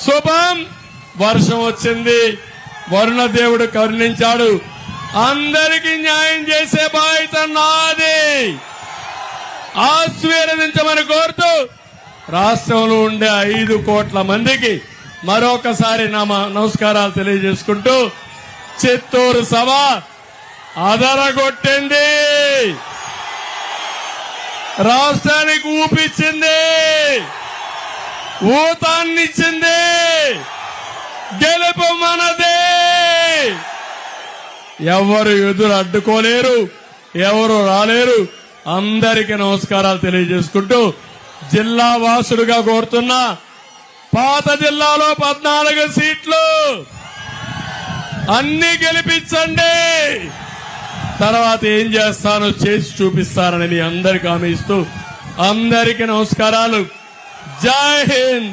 శుభం. వర్షం వచ్చింది, వరుణ దేవుడు కరుణించాడు. అందరికీ న్యాయం చేసే బాధ్యత నాది. ఆశీర్వదించమని కోరుతూ రాష్ట్రంలో ఉండే 5 కోట్ల మందికి మరొకసారి నమస్కారాలు తెలియజేసుకుంటూ చిత్తూరు సభ అదరగొట్టింది, రాష్ట్రానికి ఊపిచ్చింది, ఊతాన్నిచ్చింది. గెలుపు మనదే. ఎవరు ఎదురు అడ్డుకోలేరు, ఎవరు రాలేరు. అందరికీ నమస్కారాలు తెలియజేసుకుంటూ జిల్లా వాసుడుగా కోరుతున్నా, పాత జిల్లాలో 14 సీట్లు అన్ని గెలిపించండి. తర్వాత ఏం చేస్తానో చేసి చూపిస్తానని మీ అందరికీ హామీ ఇస్తూ అందరికీ నమస్కారాలు. జై హింద్.